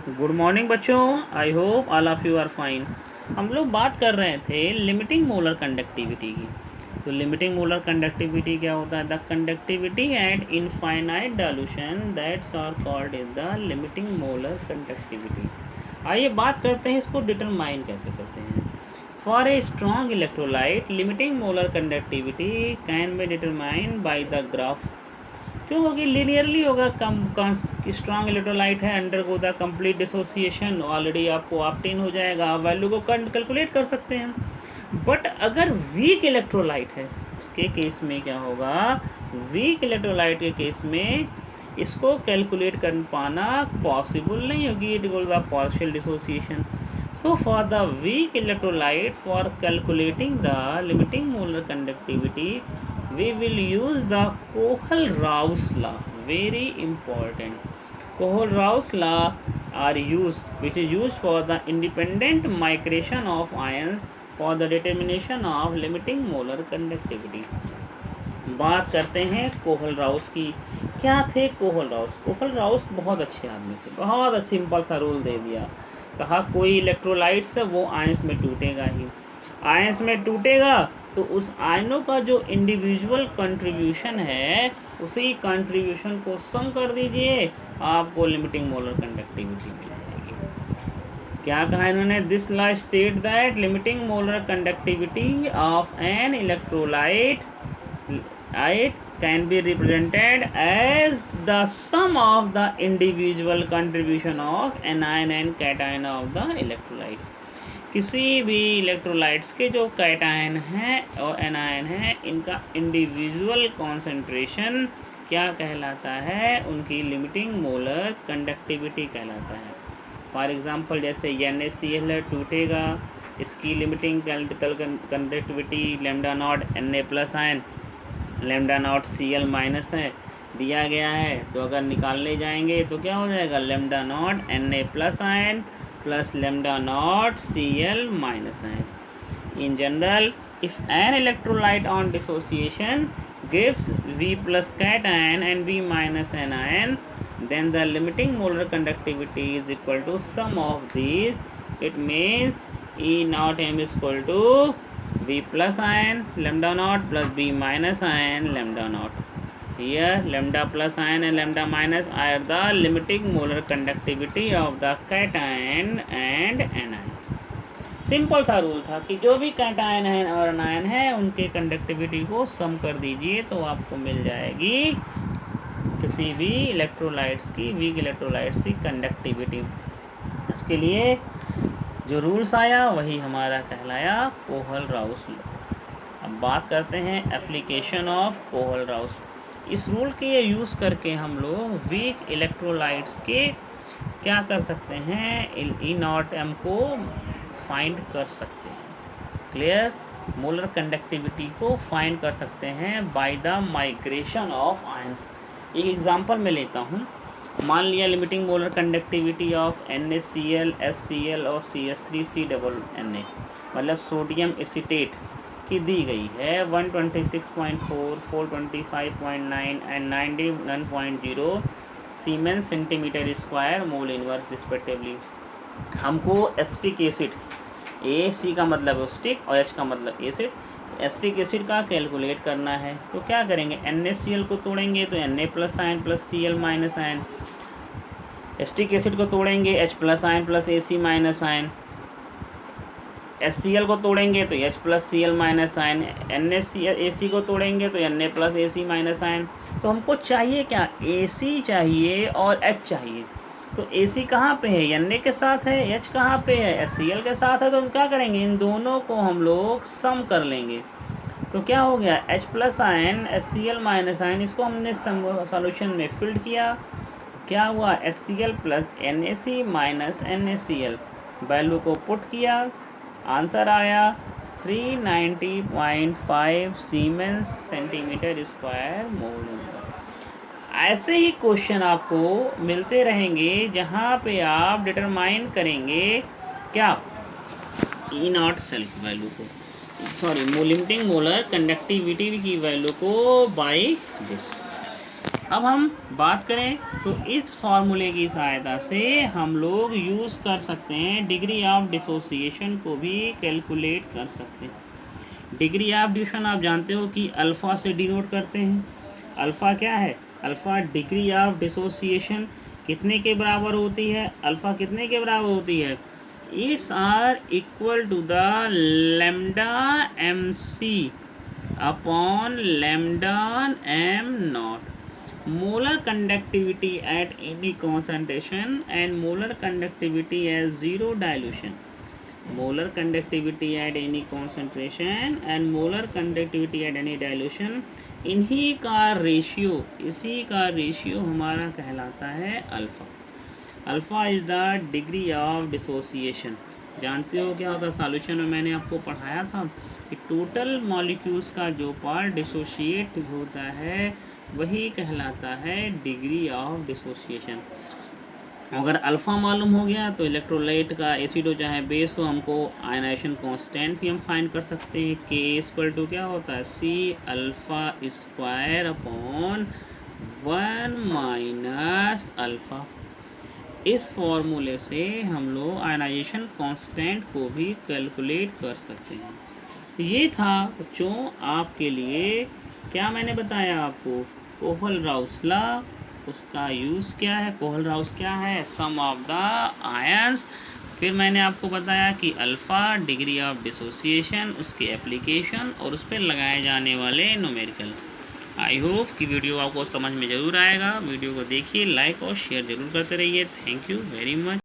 Good morning बच्चों। I hope all of you are fine. हम लोग बात कर रहे थे लिमिटिंग मोलर कंडक्टिविटी की। तो लिमिटिंग मोलर कंडक्टिविटी क्या होता है? The conductivity at infinite dilution that's are called is the limiting molar conductivity. आइए बात करते हैं इसको डिटरमाइन कैसे करते हैं। For a strong electrolyte limiting molar conductivity can be determined by the graph. क्यों होगी? लीनियरली होगा। कम स्ट्रॉन्ग इलेक्ट्रोलाइट है, undergo the complete dissociation, already आपको ऑप्टेन हो जाएगा, आप वैल्यू को कैलकुलेट कर सकते हैं। बट अगर वीक इलेक्ट्रोलाइट है उसके केस में क्या होगा? वीक इलेक्ट्रोलाइट के केस में इसको कैलकुलेट कर पाना पॉसिबल नहीं होगी। It will the partial dissociation. So for the weak electrolyte, for calculating the limiting molar conductivity, we will use the Kohl-Rao's law. Very important. Kohl-Rao's law are used, which is used for the independent migration of ions for the determination of limiting molar conductivity. बात करते हैं कोहल Rouse की। क्या थे कोहल Rouse? कोहल Rouse बहुत अच्छे आदमी थे, बहुत सिंपल सा रूल दे दिया। कहा कोई इलेक्ट्रोलाइट्स है वो आयंस में टूटेगा ही। आयंस में टूटेगा तो उस आयनों का जो इंडिविजुअल कंट्रीब्यूशन है उसी कंट्रीब्यूशन को सम कर दीजिए, आपको लिमिटिंग मोलर कंडक्टिविटी मिल जाएगी। क्या कहा इन्होंने? This law state that limiting molar conductivity of an electrolyte can be represented as the sum of the individual contribution of anion and cation of the electrolyte। किसी भी इलेक्ट्रोलाइट्स के जो cation हैं और एनायन हैं, इनका इंडिविजुअल कॉन्सेंट्रेशन क्या कहलाता है? उनकी लिमिटिंग मोलर कंडक्टिविटी कहलाता है। फॉर एग्जांपल जैसे NaCl टूटेगा, इसकी limiting conductivity lambda naught Na plus ion lambda naught Cl minus है दिया गया है। तो अगर निकालने जाएंगे तो क्या हो जाएगा? Lambda naught Na plus ion plus lambda naught Cl minus ion. In general if an electrolyte on dissociation gives V plus cation and V minus anion, then the limiting molar conductivity is equal to sum of these. It means E naught M is equal to V plus ion lambda naught plus B minus ion lambda naught. Here lambda plus ion and lambda minus are the limiting molar conductivity of the cation and anion. Simple सा rule था कि जो भी cation है और अनायन है उनके conductivity को सम कर दीजिए तो आपको मिल जाएगी किसी भी इलेक्ट्रोलाइट्स की, वीक इलेक्ट्रोलाइट्स की कंडक्टिविटी। इसके लिए जो रूल्स आया वही हमारा कहलाया कोहल-राउस लॉ। अब बात करते हैं एप्लीकेशन ऑफ कोहल-राउस। इस रूल के यूज़ करके हम लोग वीक इलेक्ट्रोलाइट्स के क्या कर सकते हैं? ई नॉट एम को फाइंड कर सकते हैं। क्लियर? मोलर कंडक्टिविटी को फाइंड कर सकते हैं by the migration of ions. एक एग्जांपल मैं लेता हूँ। मान लिया limiting molar conductivity of NaCl, HCl और CH3CNA मतलब सोडियम एसीटेट की दी गई है 126.4, 425.9 and 91.0 siemens centimetre square mole inverse respectively. हमको एसिटिक एसिड, AC का मतलब एसिटिक और H का मतलब एसिड, एसिटिक एसिड का कैलकुलेट करना है। तो क्या करेंगे? NaCl को तोड़ेंगे तो Na plus ion plus Cl minus ion, acetic acid को तोड़ेंगे H plus ion plus AC minus ion, HCl को तोड़ेंगे तो H plus Cl minus ion, AC को तोड़ेंगे तो Na plus AC minus ion. तो हमको चाहिए क्या? AC चाहिए और H चाहिए। तो AC कहाँ पे है? Na के साथ है। H कहाँ पे है? HCl के साथ है। तो हम क्या करेंगे? इन दोनों को हम लोग सम कर लेंगे। तो क्या हो गया? H plus ion HCl minus ion, इसको हमने सॉल्यूशन में फिल्ड किया। क्या हुआ? HCl plus NaC minus NaCl value को पुट किया, आंसर आया 390.5 सीमेंस सेंटीमीटर स्क्वायर मोल। ऐसे ही क्वेश्चन आपको मिलते रहेंगे जहाँ पे आप डिटरमाइन करेंगे क्या? ई नॉट सेल्फ वैल्यू को, सॉरी लिमिटिंग मोलर कंडक्टिविटी की वैल्यू को बाय दिस। अब हम बात करें तो इस फॉर्मूले की सहायता से हम लोग यूज़ कर सकते हैं, डिग्री ऑफ डिसोसिएशन को भी कैलकुलेट कर सकते हैं। डिग्री ऑफ डिसोसिएशन आप जानते हो कि अल्फ़ा से डिनोट करते हैं। अल्फ़ा क्या है? अल्फ़ा डिग्री ऑफ डिसोसिएशन कितने के बराबर होती है? अल्फ़ा कितने के बराबर होती है? It's are equal to the lambda M C upon lambda M naught. molar conductivity at any concentration and molar conductivity as zero dilution. Molar conductivity at any concentration and molar conductivity at any dilution, इन्हीं का ratio, इसी का ratio हमारा कहलाता है alpha. Alpha is the degree of dissociation. जानते हो क्या होता है? सॉल्यूशन में मैंने आपको पढ़ाया था कि टोटल मॉलिक्यूल्स का जो पार्ट डिसोशिएट होता है वही कहलाता है डिग्री ऑफ डिसोसिएशन। अगर अल्फ़ा मालूम हो गया तो इलेक्ट्रोलाइट का एसिड हो चाहे बेस हो, हमको आयनाइजेशन कांस्टेंट भी हम फाइंड कर सकते हैं। के इक्वल टू क्या होता है? C alpha square upon 1 minus alpha. इस फॉर्मूले से हम लोग आयनाइजेशन कांस्टेंट को भी कैलकुलेट कर सकते हैं। तो ये था बच्चों आपके लिए, क्या मैंने बताया आपको? कोहल-राउस लॉ, उसका यूज़ क्या है? कोहल-राउस क्या है? सम ऑफ द आयंस। फिर मैंने आपको बताया कि अल्फ़ा डिग्री ऑफ डिसोसिएशन, उसके एप्लीकेशन और उस पर लगाए जाने वाले न्यूमेरिकल। आई होप कि वीडियो आपको समझ में ज़रूर आएगा। वीडियो को देखिए, लाइक और शेयर ज़रूर करते रहिए। Thank you very much.